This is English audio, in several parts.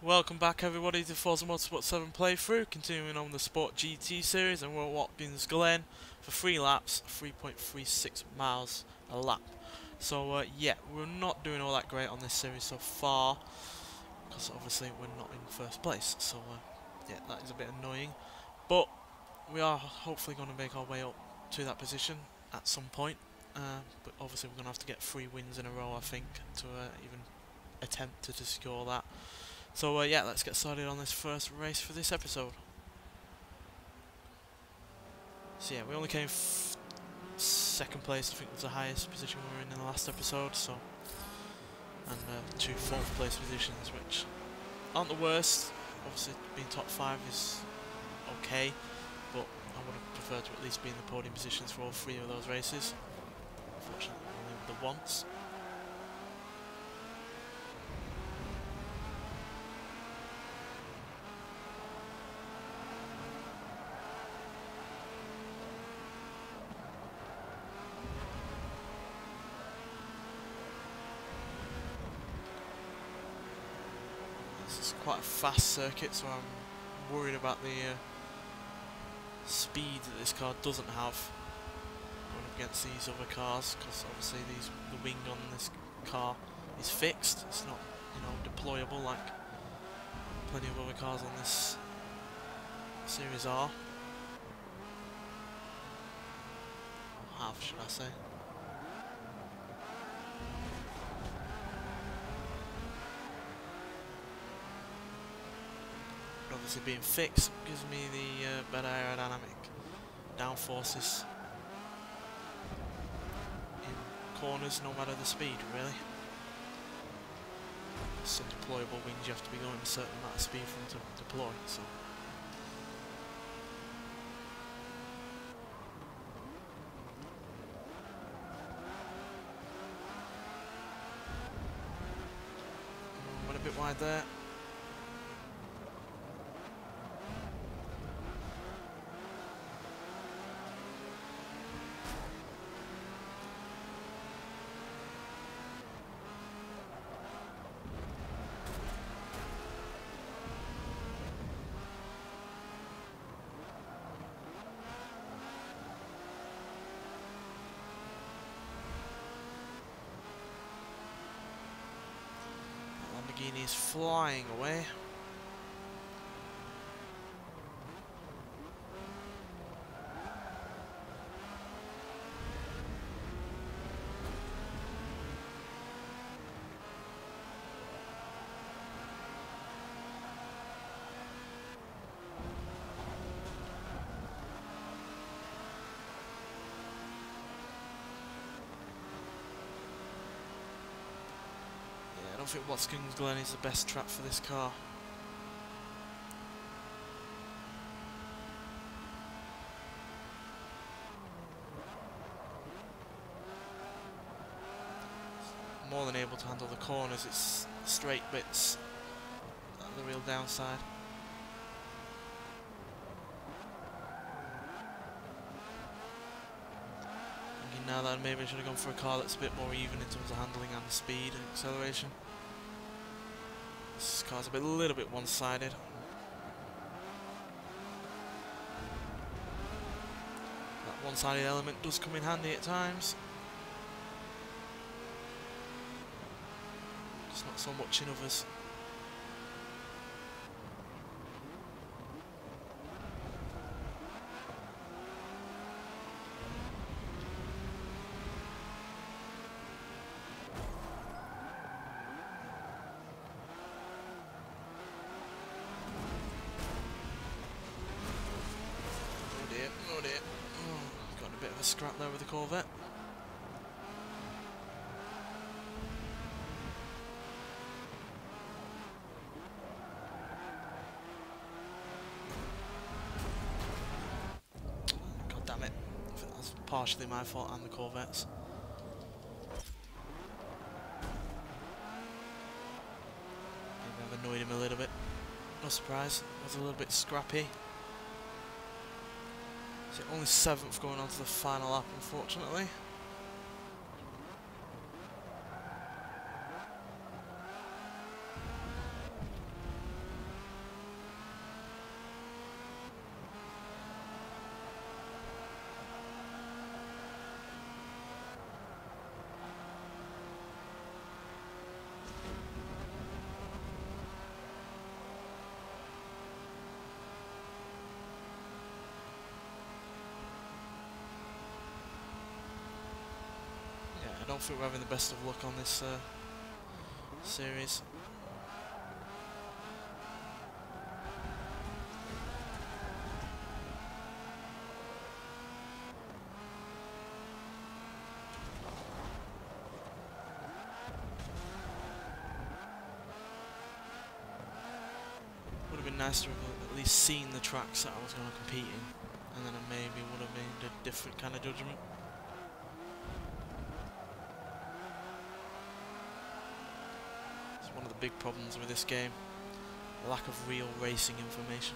Welcome back everybody to Forza Motorsport 7 playthrough, continuing on the Sport GT series, and we're at Watkins Glen for 3 laps, 3.36 miles a lap. So yeah, we're not doing all that great on this series so far, because obviously we're not in first place, so yeah, that is a bit annoying. But we are hopefully going to make our way up to that position at some point, but obviously we're going to have to get 3 wins in a row I think to even attempt to secure that. So yeah, let's get started on this first race for this episode. So yeah, we only came second place, I think was the highest position we were in the last episode, so, and 2 fourth place positions, which aren't the worst. Obviously being top 5 is okay, but I would have preferred to at least be in the podium positions for all 3 of those races. Unfortunately only the once. It's quite a fast circuit, so I'm worried about the speed that this car doesn't have going up against these other cars, because obviously the wing on this car is fixed. It's not, you know, deployable like plenty of other cars on this series are. Or have, should I say. Obviously being fixed gives me the better aerodynamic downforces in corners, no matter the speed really. Some deployable wings you have to be going a certain amount of speed for them to deploy, so. Went a bit wide there. Lamborghini is flying away. I don't think Watkins Glen is the best track for this car. More than able to handle the corners, it's straight bits that are the real downside. Thinking now that maybe I should have gone for a car that's a bit more even in terms of handling and speed and acceleration. This car's a little bit one-sided. That one-sided element does come in handy at times. Just not so much in others. Oh dear. Oh, got a bit of a scrap there with the Corvette. God damn it. I think that's partially my fault and the Corvette's. Maybe I've annoyed him a little bit. No surprise. I was a little bit scrappy. So only 7th going on to the final lap, unfortunately. I don't think we're having the best of luck on this series. Would have been nice to have at least seen the tracks that I was going to compete in, and then I maybe would have made a different kind of judgment. It's one of the big problems with this game, the lack of real racing information.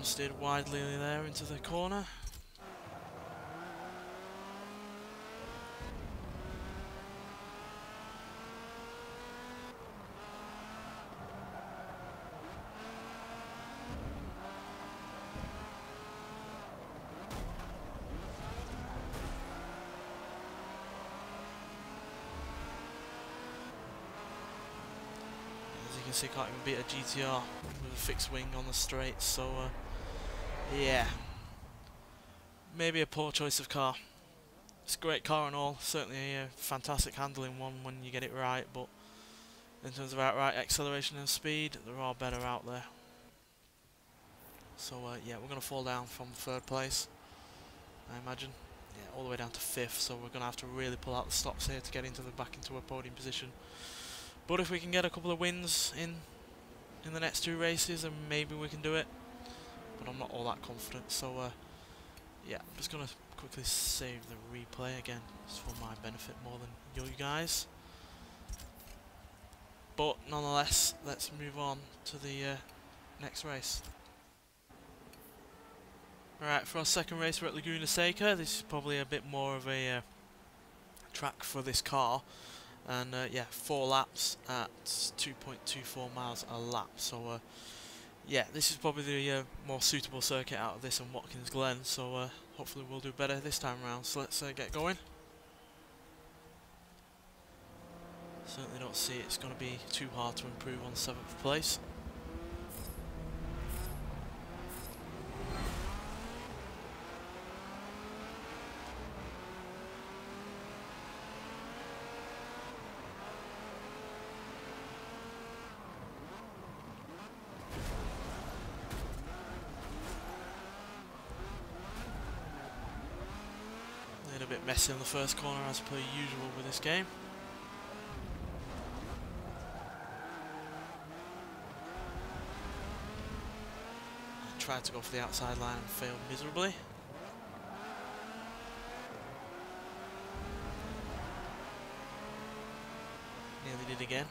Steered widely there into the corner. As you can see, can't even beat a GTR with a fixed wing on the straight, so yeah, maybe a poor choice of car. It's a great car and all, certainly a fantastic handling one when you get it right, but in terms of outright acceleration and speed, there are better out there. So yeah, we're going to fall down from 3rd place, I imagine. Yeah, all the way down to 5th, so we're going to have to really pull out the stops here to get back into a podium position. But if we can get a couple of wins in the next 2 races, then maybe we can do it. But I'm not all that confident, so yeah, I'm just going to quickly save the replay again, just for my benefit more than you guys. But nonetheless, let's move on to the next race. Alright, for our second race we're at Laguna Seca. This is probably a bit more of a track for this car. And yeah, 4 laps at 2.24 miles a lap, so yeah, this is probably the more suitable circuit out of this and Watkins Glen, so hopefully we'll do better this time around. So let's get going. Certainly don't see it's going to be too hard to improve on 7th place. A bit messy in the first corner as per usual with this game. I tried to go for the outside line and failed miserably. Nearly did again.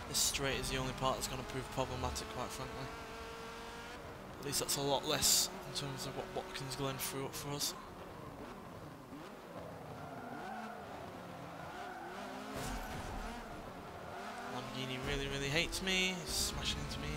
This straight is the only part that's going to prove problematic, quite frankly. At least that's a lot less in terms of what Watkins Glen threw up for us. Lamborghini really hates me, he's smashing into me.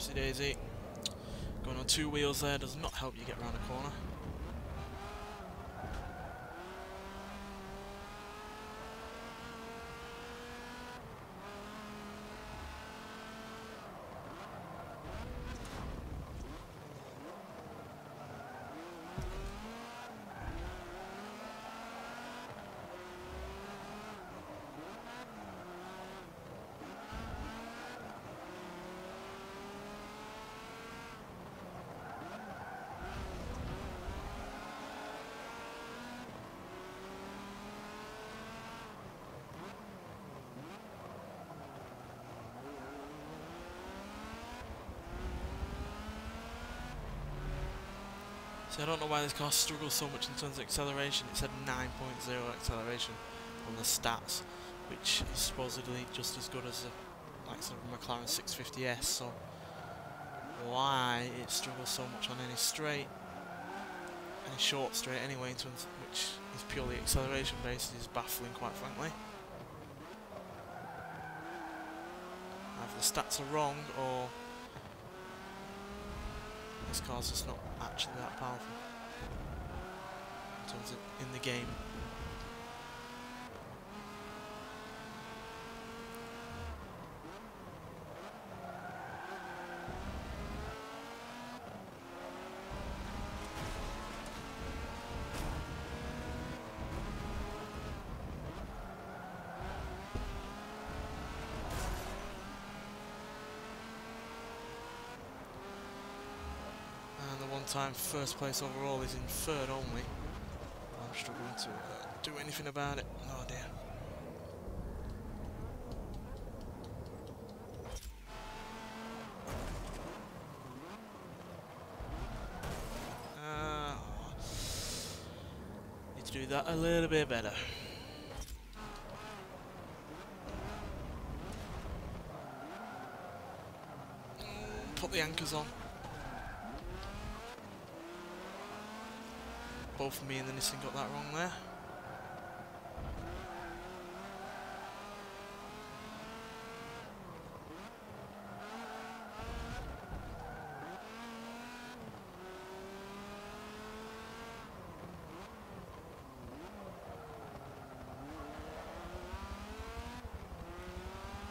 Whoopsie daisy. Going on 2 wheels there does not help you get around a corner. So I don't know why this car struggles so much in terms of acceleration. It said 9.0 acceleration on the stats, which is supposedly just as good as a, like sort of McLaren 650S. So why it struggles so much on any straight, any short straight anyway, in terms of, which is purely acceleration based, is baffling, quite frankly. Either the stats are wrong, or this car's just not actually that powerful in terms of in the game. Time first place overall is in third only. I'm struggling to do anything about it. Oh dear. Need to do that a little bit better. Put the anchors on. Both me and the Nissan got that wrong there.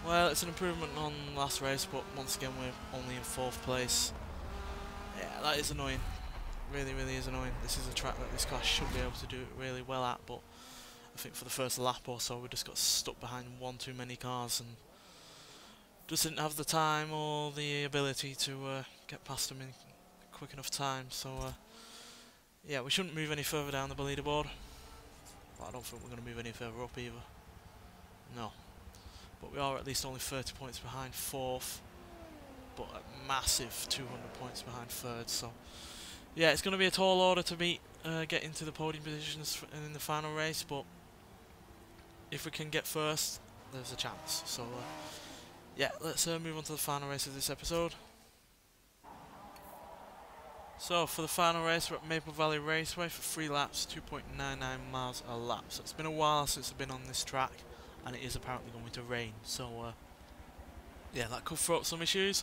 Well, it's an improvement on last race, but once again we're only in 4th place. Yeah, that is annoying. Really, really is annoying. This is a track that this car should be able to do it really well at, but I think for the first lap or so we just got stuck behind one too many cars and just didn't have the time or the ability to get past them in quick enough time. So yeah, we shouldn't move any further down the leaderboard, but I don't think we're going to move any further up either. No. But we are at least only 30 points behind 4th, but a massive 200 points behind 3rd, so yeah, it's going to be a tall order to beat, get into the podium positions in the final race, but if we can get first, there's a chance. So yeah, let's move on to the final race of this episode. So for the final race, we're at Maple Valley Raceway for 3 laps, 2.99 miles a lap. So it's been a while since I've been on this track, and it is apparently going to rain. So yeah, that could throw up some issues.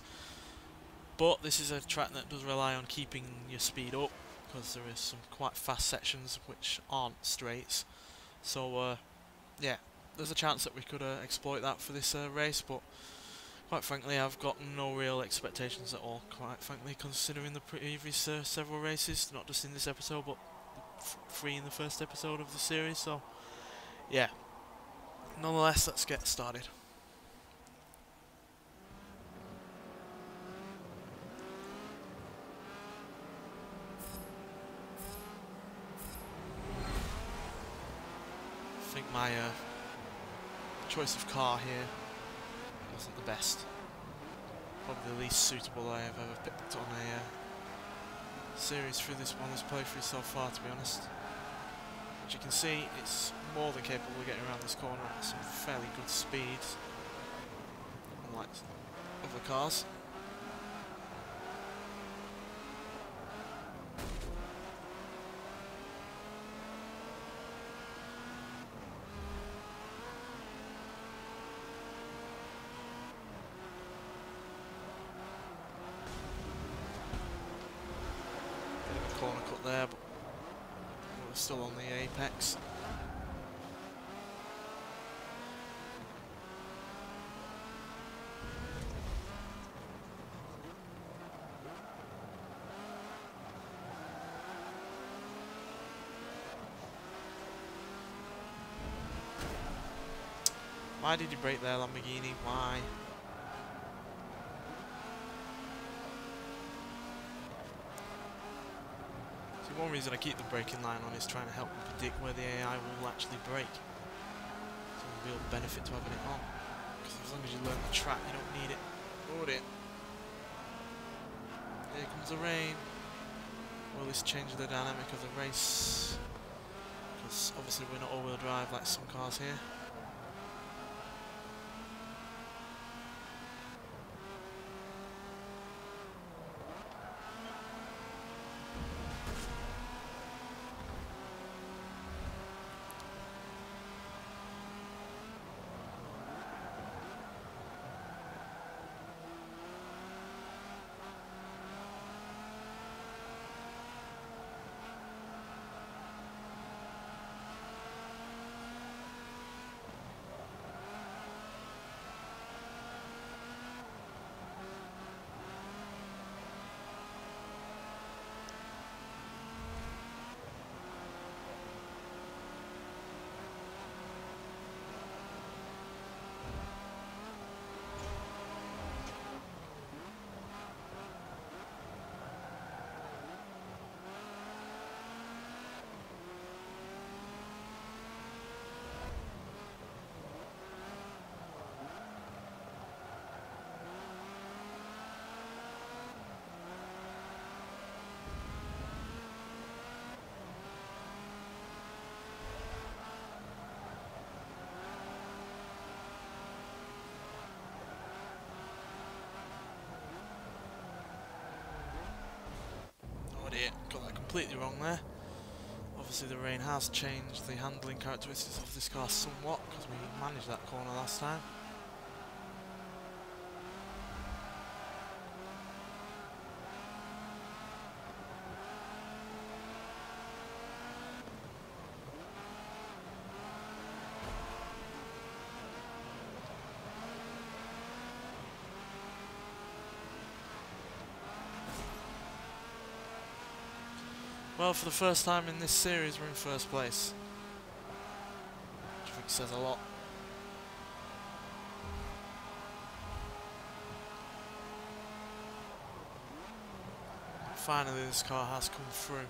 But this is a track that does rely on keeping your speed up, because there is some quite fast sections which aren't straights. So yeah, there's a chance that we could exploit that for this race, but quite frankly I've got no real expectations at all, quite frankly, considering the previous several races, not just in this episode but 3 in the first episode of the series. So yeah, nonetheless, let's get started. I think my choice of car here wasn't the best. Probably the least suitable I have ever picked on a series through this playthrough so far, to be honest. As you can see, it's more than capable of getting around this corner at some fairly good speeds, unlike other cars. got there, but we're still on the apex. Why did you brake there, Lamborghini? Why? See, one reason I keep the braking line on is trying to help me predict where the AI will actually brake. It's a real benefit to having it on. Because as long as you learn the track, you don't need it. Load it. Here comes the rain. Will this change the dynamic of the race? Because obviously we're not all-wheel drive like some cars here. Got that completely wrong there. Obviously the rain has changed the handling characteristics of this car somewhat, because we managed that corner last time. Well, for the first time in this series, we're in first place, which I think says a lot. Finally, this car has come through.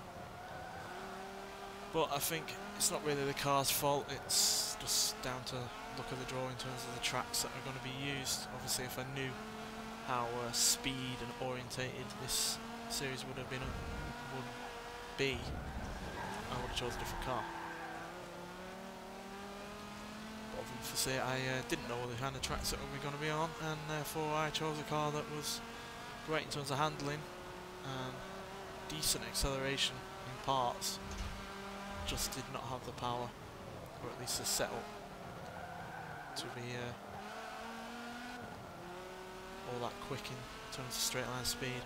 But I think it's not really the car's fault, it's just down to look at the draw in terms of the tracks that are going to be used. Obviously, if I knew how speed and orientated this series would be, I would have chosen a different car. But obviously, I didn't know the kind of tracks that we were going to be on, and therefore I chose a car that was great in terms of handling and decent acceleration in parts. Just did not have the power, or at least the setup, to be all that quick in terms of straight line speed.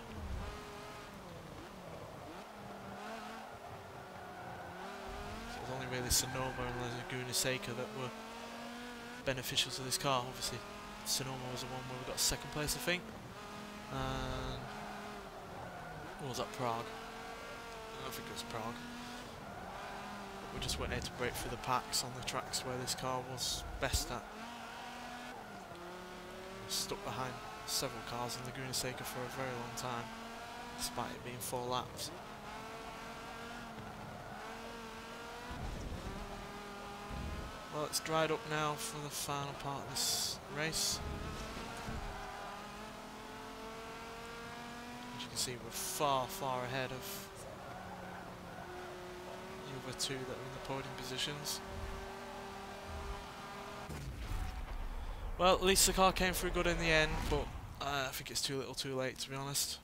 So it was only really Sonoma and Laguna Seca that were beneficial to this car. Obviously, Sonoma was the one where we got second place, I think. And or was that Prague? I think it was Prague. We just went here to break through the packs on the tracks where this car was best at. Stuck behind several cars in Laguna Seca for a very long time, despite it being 4 laps. Well, it's dried up now for the final part of this race. As you can see, we're far, far ahead of the other two that are in the podium positions. Well, at least the car came through good in the end, but I think it's too little too late, to be honest.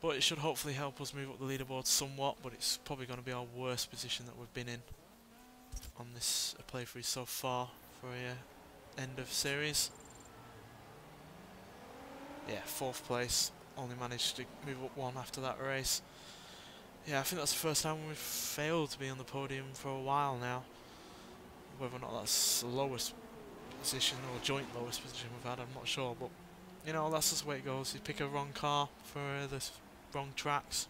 But it should hopefully help us move up the leaderboard somewhat, but it's probably going to be our worst position that we've been in on this playthrough so far for a end of series. Yeah, 4th place. only managed to move up one after that race. Yeah, I think that's the first time we've failed to be on the podium for a while now. Whether or not that's the lowest position or joint lowest position we've had, I'm not sure, but you know, that's just the way it goes. You pick a wrong car for the wrong tracks,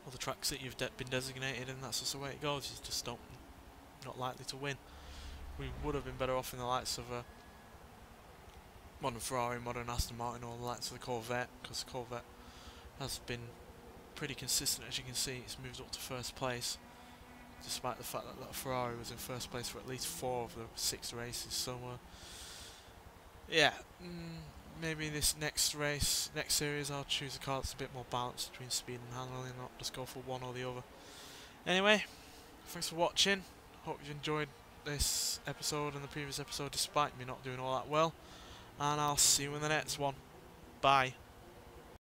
or the tracks that you've been designated, and that's just the way it goes. You just not likely to win. We would have been better off in the likes of a modern Ferrari, modern Aston Martin, or the likes of the Corvette, because the Corvette has been pretty consistent. As you can see, it's moved up to first place, despite the fact that that Ferrari was in first place for at least 4 of the 6 races. So yeah, maybe this next series, I'll choose a car that's a bit more balanced between speed and handling, not just go for one or the other. Anyway, thanks for watching. Hope you've enjoyed this episode and the previous episode, despite me not doing all that well. And I'll see you in the next one. Bye.